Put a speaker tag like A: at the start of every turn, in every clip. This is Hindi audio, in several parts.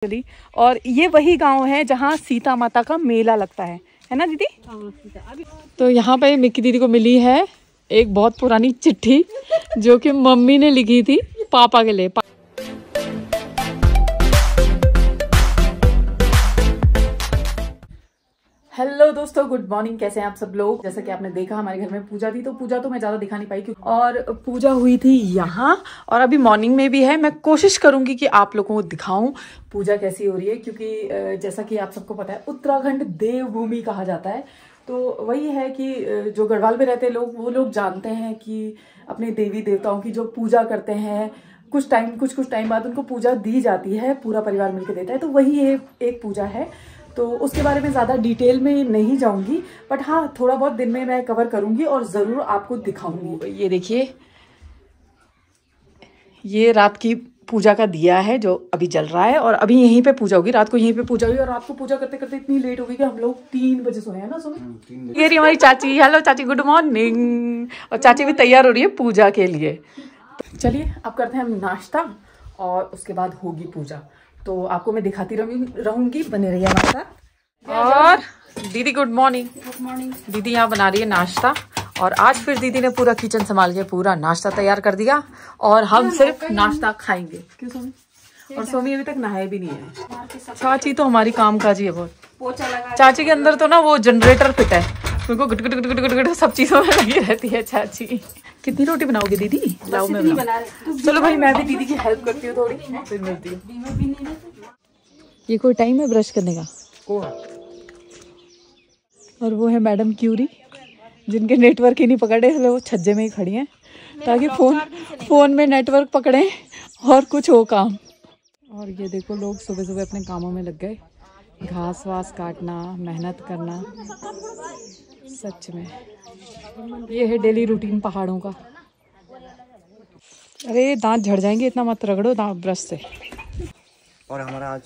A: चली। और ये वही गांव है जहाँ सीता माता का मेला लगता है ना दीदी? तो यहाँ पे मिक्की दीदी को मिली है एक बहुत पुरानी चिट्ठी जो कि मम्मी ने लिखी थी पापा के लिए। हेलो दोस्तों, गुड मॉर्निंग। कैसे हैं आप सब लोग? जैसा कि आपने देखा हमारे घर में पूजा थी, तो पूजा तो मैं ज़्यादा दिखा नहीं पाई क्योंकि और पूजा हुई थी यहाँ और अभी मॉर्निंग में भी है। मैं कोशिश करूंगी कि आप लोगों को दिखाऊं पूजा कैसी हो रही है, क्योंकि जैसा कि आप सबको पता है उत्तराखंड देवभूमि कहा जाता है। तो वही है कि जो गढ़वाल में रहते लोग वो लोग जानते हैं कि अपने देवी देवताओं की जो पूजा करते हैं कुछ टाइम बाद उनको पूजा दी जाती है, पूरा परिवार मिलकर देता है। तो वही एक पूजा है, तो उसके बारे में ज़्यादा डिटेल में नहीं जाऊंगी, बट हाँ थोड़ा बहुत दिन में मैं कवर करूंगी और ज़रूर आपको दिखाऊंगी। ये देखिए, ये रात की पूजा का दिया है जो अभी जल रहा है और अभी यहीं पे पूजा होगी। रात को यहीं पे पूजा हुई और रात को पूजा करते करते इतनी लेट हो गई कि हम लोग 3 बजे सोए हैं ना। सुनो, ये रही हमारी चाची। हेलो चाची, गुड मॉर्निंग। और चाची भी तैयार हो रही है पूजा के लिए। चलिए अब करते हैं हम नाश्ता और उसके बाद होगी पूजा। तो आपको मैं दिखाती रहूंगी, बने रहिए हमारे साथ। और दीदी गुड मॉर्निंग। Good morning. दीदी यहाँ बना रही है नाश्ता और आज फिर दीदी ने पूरा किचन संभाल के पूरा नाश्ता तैयार कर दिया और हम सिर्फ नाश्ता खाएंगे। क्यों सोमी? और सोमी अभी तक नहाए भी नहीं है। चाची तो हमारी काम काजी है बहुत। चाची के अंदर तो ना वो जनरेटर फिट है, उनको गुट गुट गुट गुट गुट गुट सब चीजों में लगी रहती है चाची। कितनी रोटी बनाओगे दीदी? लाओ मैं बनाऊं। चलो भाई, मैं भी दीदी की हेल्प करती हूँ थोड़ी, फिर मिलती हूँ। ये कोई टाइम है ब्रश करने का? और वो है मैडम क्यूरी जिनके नेटवर्क ही नहीं पकड़े, इसलिए वो छज्जे में ही खड़ी हैं ताकि फोन में नेटवर्क पकड़े और कुछ हो काम। और ये देखो, लोग सुबह सुबह अपने कामों में लग गए, घास वास काटना, मेहनत करना। सच में ये है डेली रूटीन पहाड़ों का। अरे दांत झड़ जाएंगे, इतना मत रगड़ो दांत ब्रश से।
B: और हमारा आज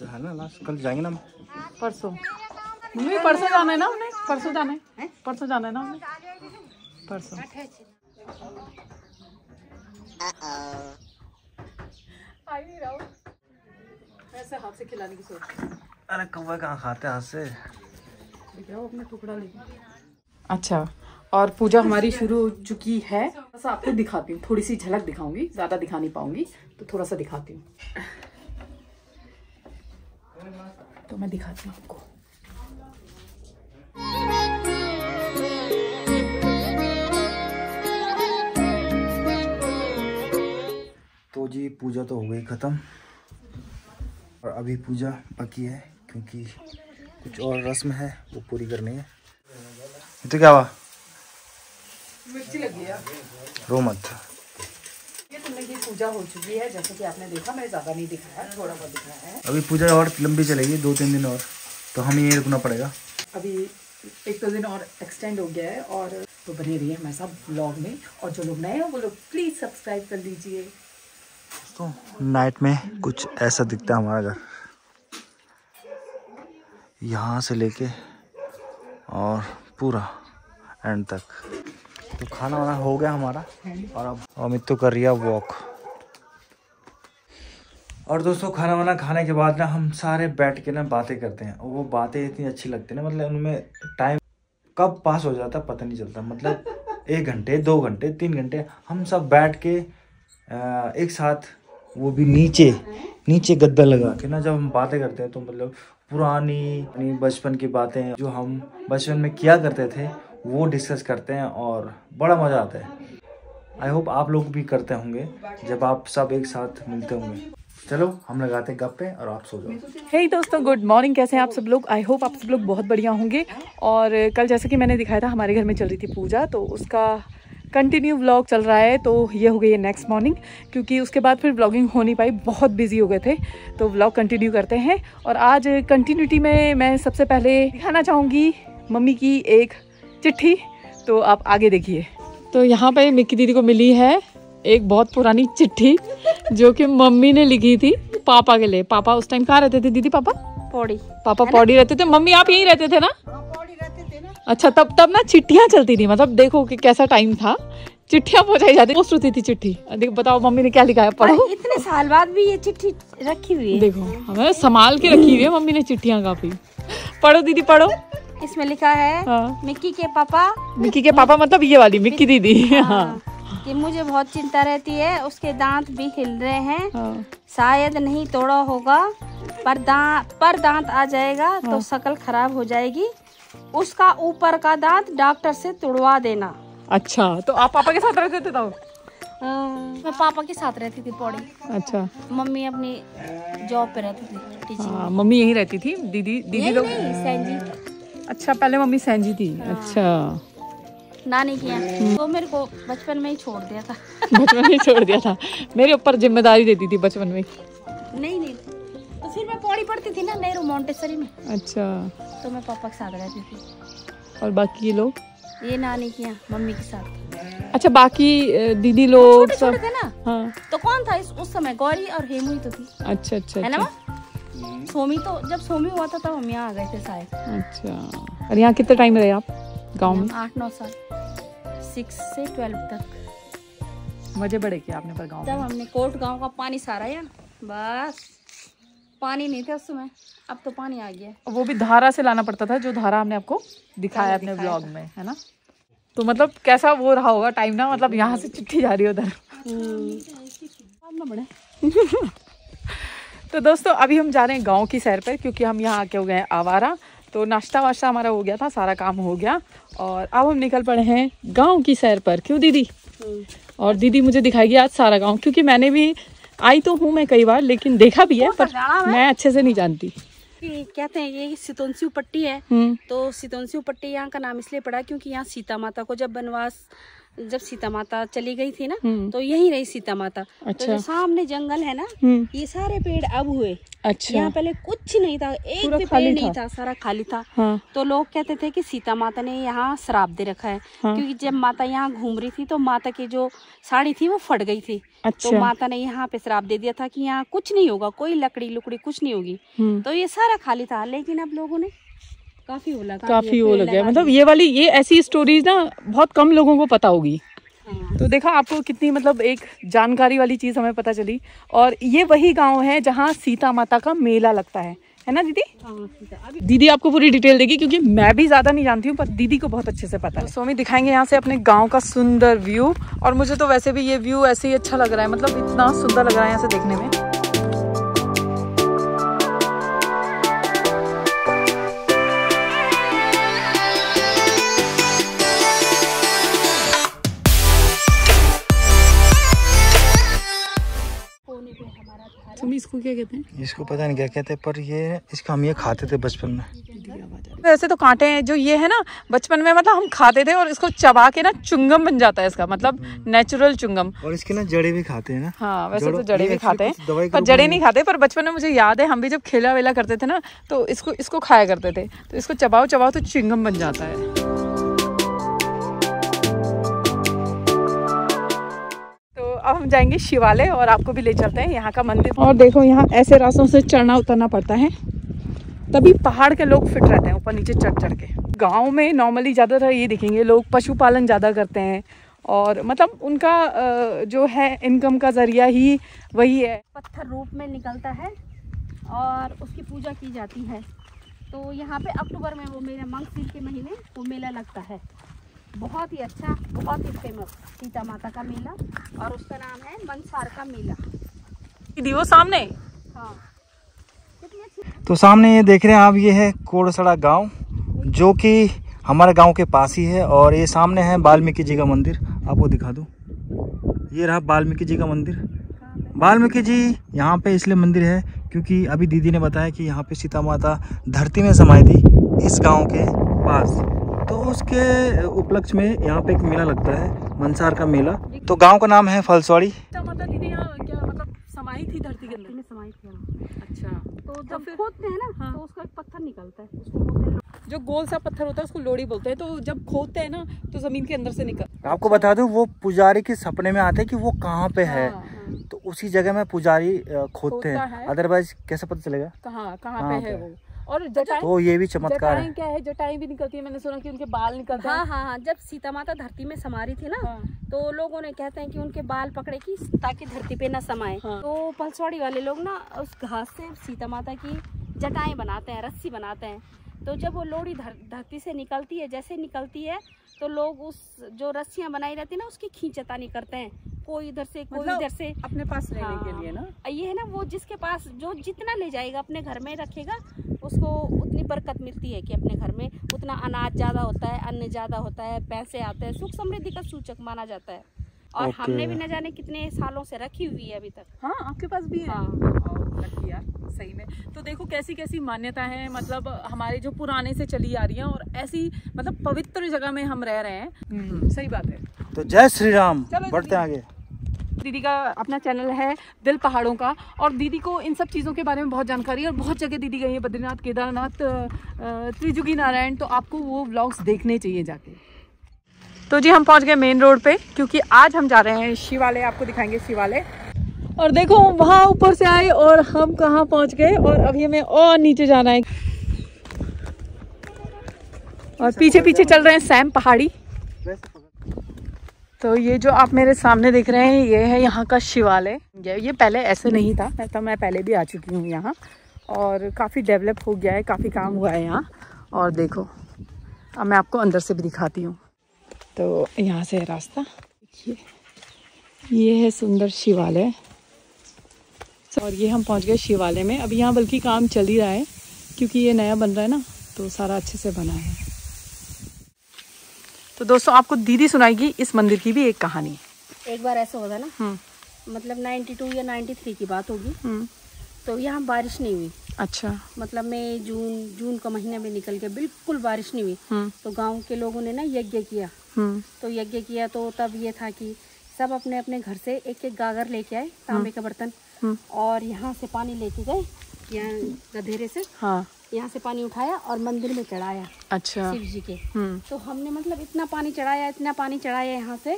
B: है ना लास्ट, कल जाएंगे ना
A: परसों। मम्मी परसों जाना है ना उन्हें? परसों जाना है, परसों जाना है ना उन्हें? परसों। आई नहीं रहा हूँ ऐसे हाथ से खिलाने की सोच।
B: अरे कौवा कहाँ खाते हाथ से,
A: अपने टुकड़ा लेके। अच्छा, और पूजा हमारी शुरू हो चुकी है। बस आपको दिखाती हूँ, थोड़ी सी झलक दिखाऊंगी, ज्यादा दिखा नहीं पाऊंगी तो थोड़ा सा दिखाती हूँ। तो मैं दिखाती हूँ आपको।
B: तो जी पूजा तो हो गई खत्म और अभी पूजा बाकी है क्योंकि कुछ और रस्म है वो पूरी करनी है। तो क्या हुआ?
A: मिर्ची लगी है,
B: रो मत।
A: ये तुमने की पूजा हो चुकी है जैसे कि आपने देखा, मैंने ज्यादा नहीं दिखाया, थोड़ा बहुत दिखाया है।
B: अभी पूजा और लंबी चलेगी, 2-3 दिन और, तो हमें यहीं रुकना पड़ेगा।
A: अभी 1-2 दिन और एक्सटेंड हो गया है। और तो बने रहिए हमारे साथ ब्लॉग में, और जो लोग नए हैं वो लोग प्लीज सब्सक्राइब कर लीजिए।
B: तो नाइट में कुछ ऐसा दिखता है हमारा घर, यहाँ से लेके और पूरा एंड तक। तो खाना वाना हो गया हमारा और अब अमित तो कर रही है वॉक। और दोस्तों खाना वाना खाने के बाद ना हम सारे बैठ के ना बातें करते हैं और वो बातें इतनी अच्छी लगती है ना, मतलब उनमें टाइम कब पास हो जाता पता नहीं चलता। मतलब 1 घंटे 2 घंटे 3 घंटे हम सब बैठ के एक साथ, वो भी नीचे गद्दा लगा के ना जब हम बातें करते हैं तो मतलब पुरानी बचपन की बातें जो हम बचपन में किया करते थे वो डिस्कस करते हैं और बड़ा मज़ा आता है। आई होप आप लोग भी करते होंगे जब आप सब एक साथ मिलते होंगे। चलो हम लगाते हैं गप्पे और आप सो जाओ।
A: हे दोस्तों, गुड मॉर्निंग। कैसे हैं आप सब लोग? आई होप आप सब लोग बहुत बढ़िया होंगे। और कल जैसे कि मैंने दिखाया था हमारे घर में चल रही थी पूजा, तो उसका कंटिन्यू व्लॉग चल रहा है। तो ये हो गई है नेक्स्ट मॉर्निंग, क्योंकि उसके बाद फिर व्लॉगिंग हो नहीं पाई, बहुत बिजी हो गए थे। तो व्लॉग कंटिन्यू करते हैं और आज कंटिन्यूटी में मैं सबसे पहले दिखाना चाहूँगी मम्मी की एक चिट्ठी, तो आप आगे देखिए। तो यहाँ पे मिक्की दीदी को मिली है एक बहुत पुरानी चिट्ठी जो कि मम्मी ने लिखी थी पापा के लिए। पापा उस टाइम कहाँ रहते थे दीदी? पापा पौड़ी रहते थे। मम्मी आप यहीं रहते थे ना? अच्छा, तब ना चिट्ठियाँ चलती थी, मतलब देखो कि कैसा टाइम था, चिट्ठियाँ पहुंचाई जाती, पोस्ट होती थी चिट्ठी। देखो बताओ मम्मी ने क्या लिखा है, पढ़ो।
C: इतने साल बाद भी ये चिट्ठी रखी हुई है।
A: देखो हमें संभाल के रखी हुई है मम्मी ने चिट्ठियाँ काफी। पढ़ो दीदी पढ़ो।
C: इसमें लिखा है
A: हाँ।
C: मिक्की के पापा।
A: मिक्की के पापा मतलब ये वाली मिक्की दीदी।
C: हाँ। कि मुझे बहुत चिंता रहती है, उसके दांत भी हिल रहे हैं।
A: हाँ।
C: शायद नहीं तोड़ा होगा, पर दांत आ जाएगा तो शक्ल खराब हो जाएगी। उसका ऊपर का दांत डॉक्टर से तुड़वा देना।
A: अच्छा, तो आप पापा के साथ रहते थे तब?
C: मैं पापा के साथ रहती थी पौड़ी।
A: अच्छा।
C: मम्मी अपनी जॉब पे रहती थी, टीचिंग।
A: हाँ, मम्मी यहीं रहती थी। दीदी लोग? अच्छा, पहले मम्मी सैंजी थी। अच्छा।
C: नानी के यहाँ। वो मेरे को बचपन में ही छोड़ दिया था।
A: बचपन में ही छोड़ दिया था। मेरे ऊपर जिम्मेदारी देती थी बचपन में।
C: नहीं तो फिर मैं पौड़ी पढ़ती थी ना नेहरू मोंटेसरी में।
A: अच्छा।
C: तो मैं पापा के साथ रहती थी।
A: और बाकी ये लोग?
C: ये नानी के यहाँ मम्मी के साथ।
A: अच्छा, बाकी दीदी लोग
C: छोटे थे ना।
A: हाँ।
C: तो कौन था उस समय? गौरी और हेमू ही तो थी।
A: अच्छा अच्छा,
C: है ना? सोमी तो जब सोमी हुआ था तब हम यहाँ आ गए थे शायद।
A: अच्छा। और यहाँ कितने टाइम रहे आप गांव में?
C: 8-9 साल, 6 से 12 तक।
A: मजे बड़े किए आपने पर गांव में?
C: जब हमने कोट गांव का पानी सारा है, बस पानी नहीं था उस समय, अब तो पानी आ गया।
A: वो भी धारा से लाना पड़ता था, जो धारा हमने आपको दिखाया अपने ब्लॉग में, है ना? तो मतलब कैसा वो रहा होगा टाइम ना, मतलब यहाँ से चिट्ठी जा रही है उधर। तो दोस्तों अभी हम जा रहे हैं गांव की सैर पर, क्योंकि हम यहाँ आके हो गए हैं आवारा। तो नाश्ता वाश्ता हमारा हो गया था, सारा काम हो गया, और अब हम निकल पड़े हैं गांव की सैर पर। क्यों दीदी? और दीदी मुझे दिखाएगी आज सारा गांव, क्योंकि मैंने भी आई तो हूँ मैं कई बार, लेकिन देखा भी है, पर मैं अच्छे से नहीं जानती।
C: कहते हैं ये सितोंसी पट्टी है। तो सितोंसी पट्टी यहाँ का नाम इसलिए पड़ा क्योंकि यहाँ सीता माता को जब सीता माता चली गई थी ना, तो यहीं रही सीता माता।
A: अच्छा।
C: तो जो सामने जंगल है ना, ये सारे पेड़ अब हुए।
A: अच्छा।
C: यहाँ पहले कुछ नहीं था, एक भी पेड़ नहीं था, सारा खाली था।
A: हाँ।
C: तो लोग कहते थे कि सीता माता ने यहाँ श्राप दे रखा है। हाँ। क्योंकि जब माता यहाँ घूम रही थी तो माता की जो साड़ी थी वो फट गई थी। अच्छा। तो माता ने यहाँ पे श्राप दे दिया था कि यहाँ कुछ नहीं होगा, कोई लकड़ी लुकड़ी कुछ नहीं होगी। तो ये सारा खाली था, लेकिन अब लोगों ने काफी वो लगा।
A: मतलब ये ऐसी स्टोरीज ना बहुत कम लोगों को पता होगी। हाँ। तो देखा आपको कितनी मतलब एक जानकारी वाली चीज हमें पता चली। और ये वही गांव है जहाँ सीता माता का मेला लगता है ना दीदी? हाँ। दीदी आपको पूरी डिटेल देगी, क्योंकि मैं भी ज्यादा नहीं जानती हूँ, पर दीदी को बहुत अच्छे से पता है। तो सोमी दिखाएंगे यहाँ से अपने गाँव का सुंदर व्यू। और मुझे तो वैसे भी ये व्यू ऐसे ही अच्छा लग रहा है, मतलब इतना सुंदर लग रहा है यहाँ से देखने में। इसको क्या कहते हैं?
B: इसको पता नहीं क्या कहते हैं, पर हम ये खाते थे बचपन में।
A: वैसे तो कांटे हैं जो ये है ना, बचपन में मतलब हम खाते थे, और इसको चबा के ना चुंगम बन जाता है इसका, मतलब नेचुरल चुंगम।
B: और इसके ना जड़े भी खाते हैं ना।
A: हाँ, वैसे तो जड़े भी खाते हैं, पर जड़े नहीं खाते। पर बचपन में मुझे याद है, हम भी जब खेला वेला करते थे ना, तो इसको खाया करते थे। तो इसको चबाओ तो चुंगम बन जाता है। अब हम जाएंगे शिवालय, और आपको भी ले चलते हैं यहाँ का मंदिर। और देखो यहाँ ऐसे रास्तों से चढ़ना उतरना पड़ता है, तभी पहाड़ के लोग फिट रहते हैं ऊपर नीचे चढ़ के। गांव में नॉर्मली ज़्यादातर ये देखेंगे लोग पशुपालन ज़्यादा करते हैं, और मतलब उनका जो है इनकम का जरिया ही वही है।
C: पत्थर रूप में निकलता है और उसकी पूजा की जाती है। तो यहाँ पे अक्टूबर में वो मेला, माघ के महीने वो मेला लगता है। बहुत ही अच्छा, बहुत ही फेमस सीता माता का मेला, और उसका नाम है मनसार का मेला।
A: दीदी वो सामने।
C: हाँ।
B: तो सामने ये देख रहे हैं आप, ये है कोड़सड़ा गांव, जो कि हमारे गांव के पास ही है। और ये सामने है वाल्मीकि जी का मंदिर, आपको दिखा दूं। ये रहा वाल्मीकि जी का मंदिर। वाल्मीकि जी यहाँ पे इसलिए मंदिर है क्योंकि अभी दीदी ने बताया कि यहाँ पे सीता माता धरती में समाई थी, इस गांव के पास। तो उसके उपलक्ष्य में यहाँ पे एक मेला लगता है, मनसार का मेला। तो गांव का नाम है फलसवाड़ी।
A: माता दीदी यहाँ क्या मतलब समाई थी धरती के अंदर?
C: समाई थी।
A: अच्छा।
C: तो जब खोदते हैं ना, हाँ, तो उसका एक पत्थर निकलता है, उसको बोलते हैं,
A: जो गोल सा पत्थर होता है उसको लोड़ी बोलते हैं। तो जब खोदते हैं ना, तो जमीन के अंदर से निकल।
B: आपको बता दूं, वो पुजारी के सपने में आते हैं कि वो कहाँ पे है।
A: हाँ।
B: तो उसी जगह में पुजारी खोदते हैं, अदरवाइज कैसे पता चलेगा
A: कहाँ पे है वो। और जटाएं,
B: तो ये भी चमत्कार है।
A: क्या है, जटाएं भी निकलती है, मैंने सुना कि उनके बाल निकलते हैं।
C: हाँ, जब सीता माता धरती में समारी थी ना, तो लोगों ने कहते हैं कि उनके बाल पकड़े की ताकि धरती पे न समाए। तो पलसवाड़ी वाले लोग ना उस घास से सीता माता की जटाएं बनाते हैं, रस्सी बनाते हैं। तो जब वो लोहड़ी धरती से निकलती है, जैसे निकलती है तो लोग उस जो रस्सियां बनाई रहती है ना उसकी खींचतानी करते हैं, कोई इधर से कोई इधर से
A: अपने पास लेने के लिए ना।
C: ये है ना, वो जिसके पास जो जितना ले जाएगा अपने घर में रखेगा उसको उतनी बरकत मिलती है कि अपने घर में उतना अनाज ज्यादा होता है, अन्न ज्यादा होता है, पैसे आते हैं, सुख समृद्धि का सूचक माना जाता है। और हमने भी न जाने कितने सालों से रखी हुई है अभी तक।
A: हाँ, आपके पास भी है?
C: हाँ।
A: लकी यार, सही में। तो देखो कैसी कैसी मान्यता है, मतलब हमारे जो पुराने से चली आ रही है, और ऐसी मतलब पवित्र जगह में हम रह रहे हैं। सही बात है।
B: तो जय श्री राम, बढ़ते आगे।
A: दीदी का अपना चैनल है दिल पहाड़ों का, और दीदी को इन सब चीज़ों के बारे में बहुत जानकारी है, और बहुत जगह दीदी गई है, बद्रीनाथ, केदारनाथ, त्रिजुगी नारायण, तो आपको वो व्लॉग्स देखने चाहिए जाके। तो जी हम पहुंच गए मेन रोड पे, क्योंकि आज हम जा रहे हैं शिवालय, आपको दिखाएंगे शिवालय। और देखो वहाँ ऊपर से आए और हम कहाँ पहुंच गए, और अभी हमें और नीचे जाना है, और पीछे पीछे चल रहे हैं सैम पहाड़ी। तो ये जो आप मेरे सामने देख रहे हैं, ये है यहाँ का शिवालय। ये पहले ऐसे नहीं था, तो मैं पहले भी आ चुकी हूँ यहाँ, और काफ़ी डेवलप हो गया है, काफ़ी काम हुआ है यहाँ। और देखो अब मैं आपको अंदर से भी दिखाती हूँ। तो यहाँ से है रास्ता, ये है सुंदर शिवालय, और ये हम पहुँच गए शिवालय में। अभी यहाँ बल्कि काम चल ही रहा है, क्योंकि ये नया बन रहा है ना, तो सारा अच्छे से बना है। तो दोस्तों आपको दीदी सुनाएगी इस मंदिर की भी एक कहानी।
C: एक बार ऐसा होता ना, मतलब 92 या 93 की बात होगी, तो यहाँ बारिश नहीं हुई।
A: अच्छा।
C: मतलब मई जून का महीना में निकल के बिल्कुल बारिश नहीं हुई। तो गांव के लोगों ने ना यज्ञ किया। तो यज्ञ किया तो तब ये था कि सब अपने अपने घर से एक एक गागर लेके आए, तांबे का बर्तन, और यहाँ से पानी लेके गए, यहाँ गधेरे से। हाँ। यहाँ से पानी उठाया और मंदिर में चढ़ाया। अच्छा। शिव जी के। तो हमने मतलब इतना पानी चढ़ाया यहाँ से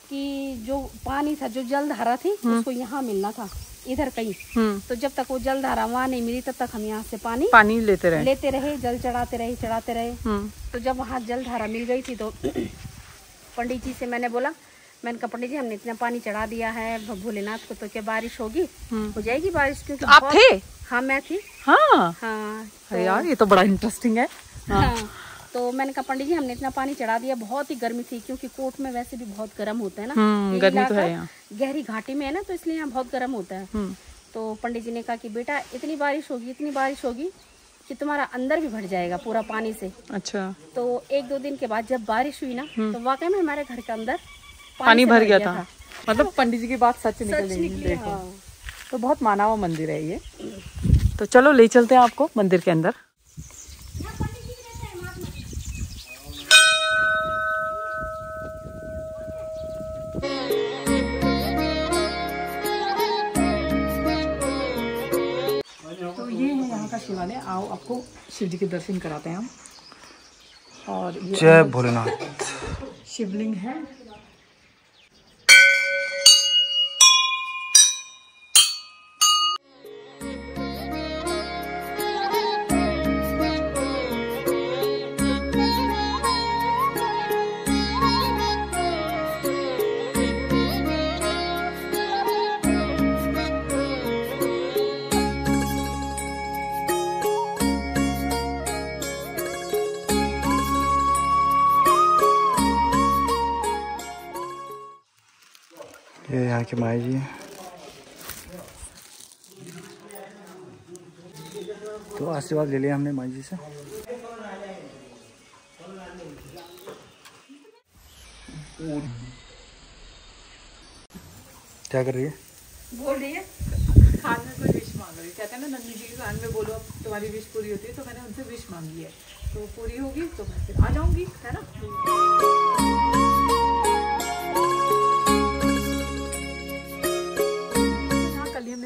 C: कि जो पानी था, जो जलधारा थी, उसको यहाँ मिलना था, इधर कहीं। तो जब तक वो जलधारा वहाँ नहीं मिली, तब तक हम यहाँ से पानी लेते रहे, जल चढ़ाते रहे। तो जब वहाँ जलधारा मिल गई थी, तो पंडित जी से मैंने कहा पंडित जी, हमने इतना पानी चढ़ा दिया है भोलेनाथ को, तो क्या बारिश होगी? हो जाएगी बारिश? क्योंकि आप थे? हाँ, मैं थी। हाँ।
A: अरे यार, ये तो बड़ा इंटरेस्टिंग है।
C: हाँ। तो मैंने कहा पंडित जी, हमने इतना पानी चढ़ा दिया, बहुत ही गर्मी थी, क्योंकि कोट में वैसे भी बहुत गर्म होता है ना,
A: गर्मी तो है यहाँ,
C: गहरी घाटी में है ना, तो इसलिए यहाँ बहुत गर्म होता है। तो पंडित जी ने कहा कि बेटा इतनी बारिश होगी कि तुम्हारा अंदर भी भर जाएगा पूरा पानी से। अच्छा। तो 1-2 दिन के बाद जब बारिश हुई ना, तो वाकई में हमारे घर के अंदर
A: पानी भर गया था। मतलब पंडित जी की बात सच निकली। देखो, तो बहुत माना हुआ मंदिर है ये। तो चलो ले चलते हैं आपको मंदिर के अंदर। तो ये है यहाँ का शिवालय। आओ आपको शिव जी के दर्शन कराते हैं हम। और
B: जय भोलेनाथ।
A: शिवलिंग है।
B: ये यहाँ की माई जी। तो आशीर्वाद ले लिया हमने माई जी से। क्या कर रही है?
A: बोल रही है कान में कोई विश मांग रही है। कहते हैं ना, नंदी जी के कान में बोलो अब तुम्हारी विश पूरी होती है। तो मैंने उनसे विश मांगी है, तो पूरी होगी तो मैं फिर आ जाऊंगी, है ना।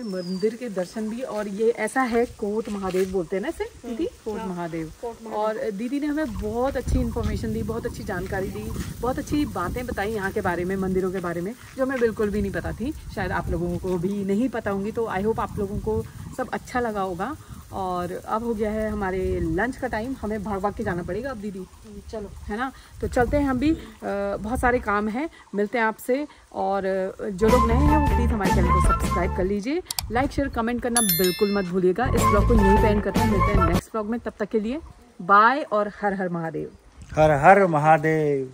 A: मंदिर के दर्शन भी, और ये ऐसा है कोट महादेव बोलते हैं ना इसे दीदी, कोट महादेव। और दीदी ने हमें बहुत अच्छी इन्फॉर्मेशन दी, बहुत अच्छी जानकारी दी, बहुत अच्छी बातें बताई यहाँ के बारे में, मंदिरों के बारे में, जो हमें बिल्कुल भी नहीं पता थी। शायद आप लोगों को भी नहीं पता होंगी। तो आई होप आप लोगों को सब अच्छा लगा होगा। और अब हो गया है हमारे लंच का टाइम, हमें भाग भाग के जाना पड़ेगा अब दीदी, चलो है ना। तो चलते हैं हम भी, बहुत सारे काम हैं, मिलते हैं आपसे। और जो लोग नए हैं वो प्लीज़ हमारे चैनल को सब्सक्राइब कर लीजिए, लाइक शेयर कमेंट करना बिल्कुल मत भूलिएगा। इस ब्लॉग को यहीं पे एंड करते हैं, मिलते हैं नेक्स्ट ब्लॉग में, तब तक के लिए बाय और हर हर महादेव।
B: हर हर महादेव।